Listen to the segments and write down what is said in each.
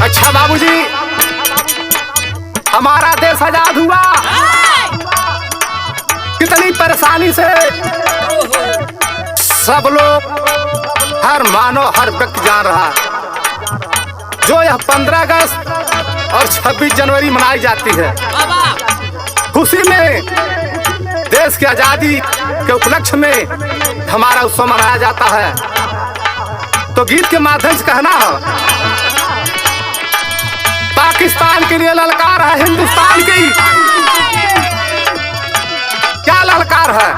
अच्छा बाबूजी, हमारा देश आजाद हुआ कितनी परेशानी से सब लोग, हर मानव, हर व्यक्ति जान रहा जो यह 15 अगस्त और 26 जनवरी मनाई जाती है। खुशी में देश की आजादी के उपलक्ष्य में हमारा उत्सव मनाया जाता है। तो गीत के माध्यम से कहना है, पाकिस्तान के लिए ललकार है हिंदुस्तान की। क्या ललकार है?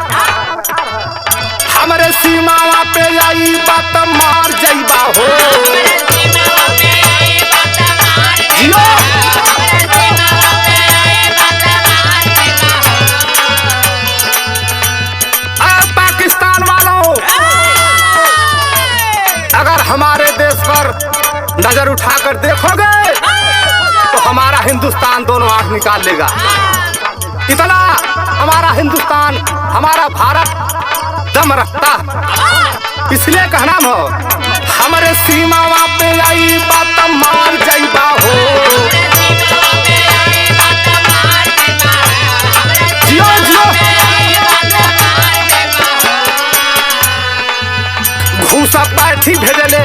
हमारे सीमावा पे आई बात मार जाइबा हो। जियो पाकिस्तान वालों, अगर हमारे देश पर नजर उठाकर देखोगे तो हमारा हिंदुस्तान दोनों आंख निकाल लेगा। इतना हमारा हिंदुस्तान, हमारा भारत दम रखता, इसलिए कहना हो, हमारे सीमावा पे आई बात मार जाइबा हो। जियो जियो घूसा पाठी भेजले,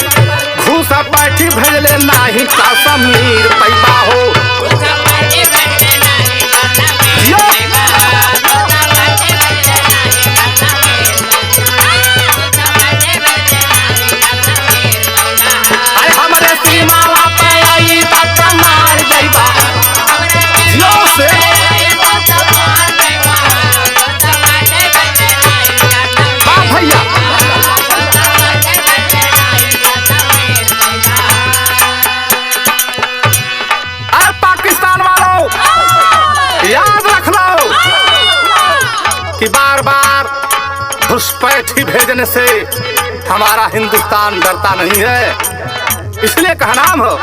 घूसा पाठी भेजले नाही कश्मीर पैबा हो। हमारे सीमावा पे आई बात मार जाइबा जियो से। वाह भैया, याद रख लो कि बार बार घुसपैठी भेजने से हमारा हिंदुस्तान डरता नहीं है। इसलिए कहनाम हो,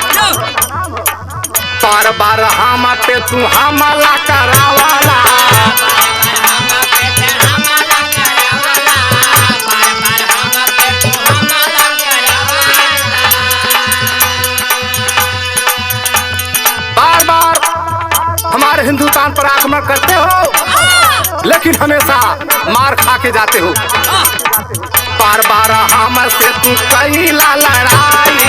बार बार हम पे तू हमला करावाला। बार बार हमारे हिंदुस्तान पर आक्रमण करते हो, लेकिन हमेशा मार खा के जाते हो। बार बार हमसे तू कैला लड़ाई,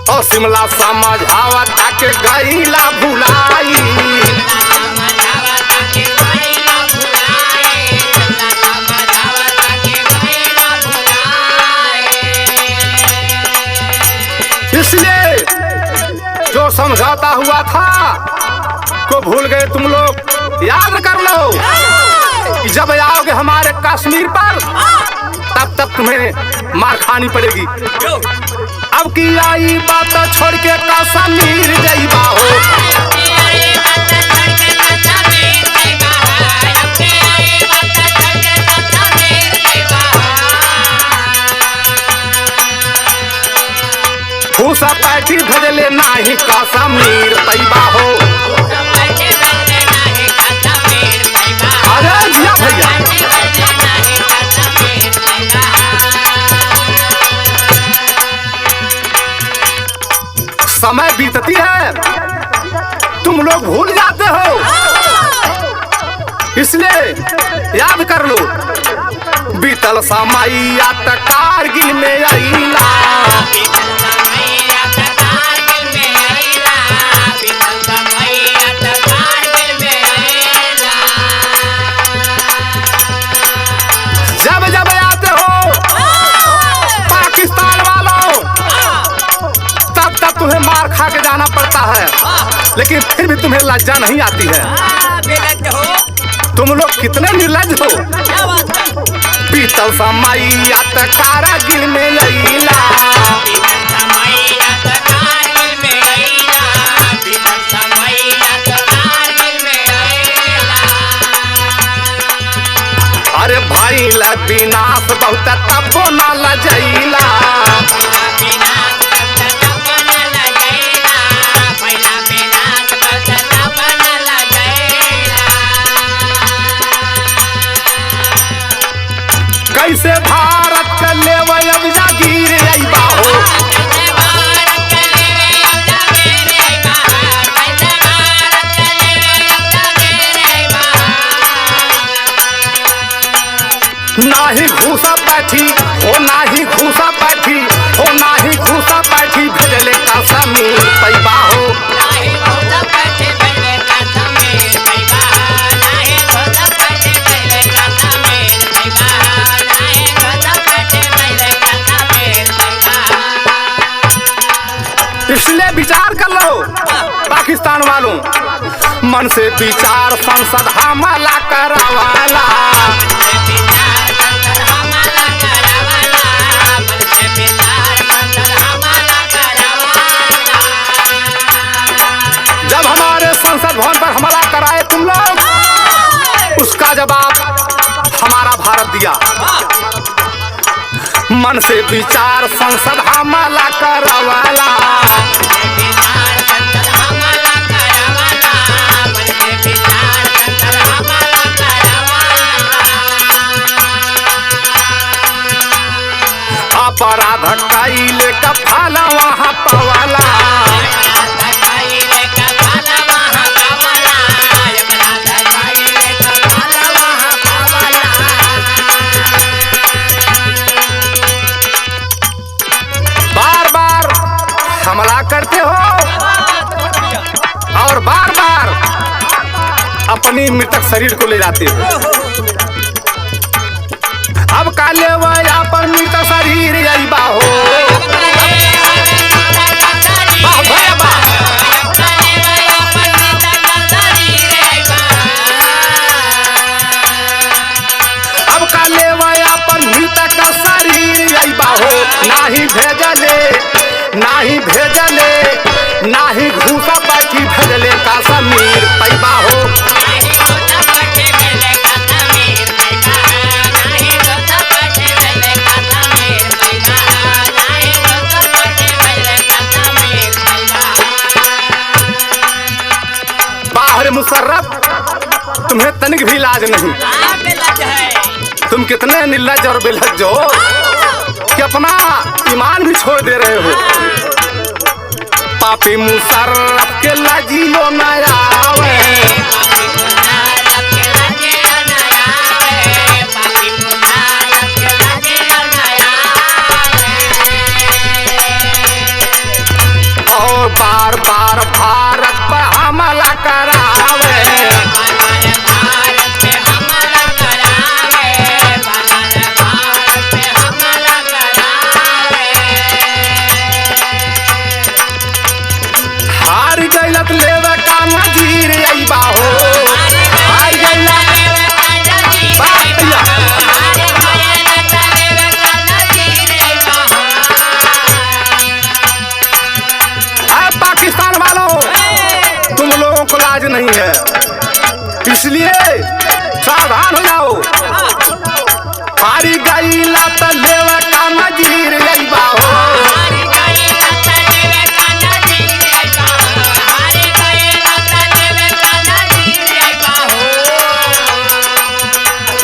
और शिमला समझावा ताके गईला भुलाई। इसलिए जो समझौता हुआ था को भूल गए तुम लोग। याद कर लो कि जब आओगे हमारे कश्मीर पर, तब तक तुम्हें मार खानी पड़ेगी। अब की आई बात छोड़ के कश्मीर जाइबा हो। घूसा पैठी भेजले नाही कश्मीर पैबा हो। अरे जिया भैया, समय बीतती है, तुम लोग भूल जाते हो। इसलिए याद कर लो, बीतल समय कारगिल में आईला। जब जब आते हो पाकिस्तान वालों, तब तब तुम्हें मार खा के जाना पड़ता है, लेकिन फिर भी तुम्हें लज्जा नहीं आती है। तुम लोग कितने निर्लज हो। बीतल समय कारगिल में आईला। अरे भाई विनाश बहुत तब न लजैला। पैठी हो नाही घूसा पैठी हो नाही घूसा पैठी भेजले कश्मीर पैबा हो इसलिए विचार कर लो पाकिस्तान वालों, मन से विचार संसद हमला करवाला। जब हमारे संसद भवन पर हमला कराए तुम लोग, उसका जवाब हमारा भारत दिया। मन से विचार संसद हमला करवाला। अपराध कैले का फल वहाँ पवाला। बार बार हमला करते हो और बार बार अपनी मृतक शरीर को ले जाते हो। अब काले वया पर मृतक शरीर अइबा हो। अब काले वया पर मृतक शरीर अइबा हो। नाही भेजले नाही घूसा पैठी भेजले कश्मीर पैबा हो। मुशर्रफ, तुम्हें तनिक भी लाज नहीं। तुम कितने निर्लज और बेलज्ज हो कि अपना ईमान भी छोड़ दे रहे हो। पापी मुशर्रफ के लजीलो न आवे। और बार बार भारत पर हमला करावे। हार गइलत लेवे का नजीर अइबा हो। हार गइला पाकिस्तान वालों, तुम लोगों को लाज नहीं है, इसलिए सावधान हो जाओ। हारी गइला त लेवे का नजीर अइबा हो।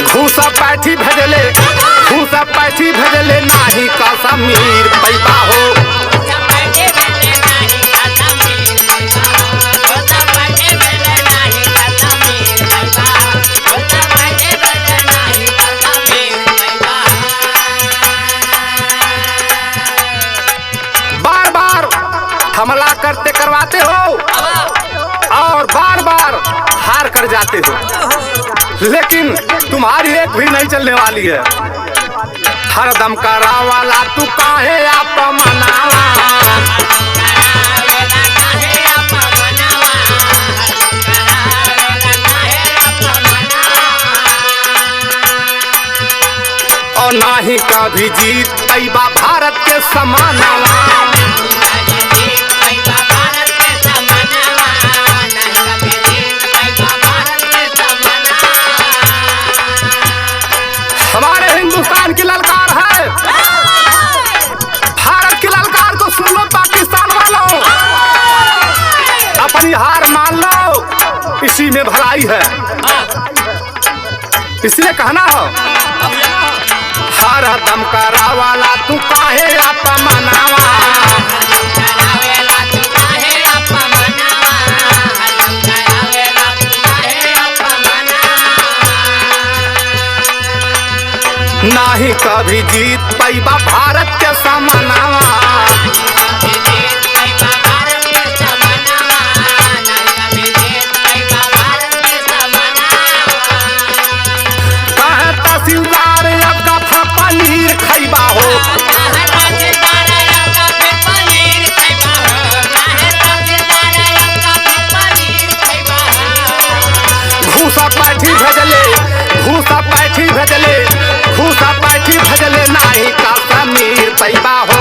घूसा पैठी भेजले नाही कश्मीर पैबा हो। बार बार हमला करवाते हो और बार बार हार कर जाते हो, लेकिन तुम्हारी एक भी नहीं चलने वाली है। हरदम करावाला तू काहे आप मनावा। और नाही कभी जीत पैबा भारत के समानावा। हमारे हिंदुस्तान की ललकार है, भारत की ललकार को सुन लो पाकिस्तान वालों। अपनी हार मान लो, इसी में भलाई है। इसलिए कहना हो हर दम करावाला तू काहे आप मनावा। ना नाही कभी जीत पैबा भारत के समानावा। कहे तहसीलदार अब का पनीर खैबा हो, घूसा पैठी भेजले, घूसा पैठी भेजले, घूसा पैठी भेजले नाही का समीर पैबा हो।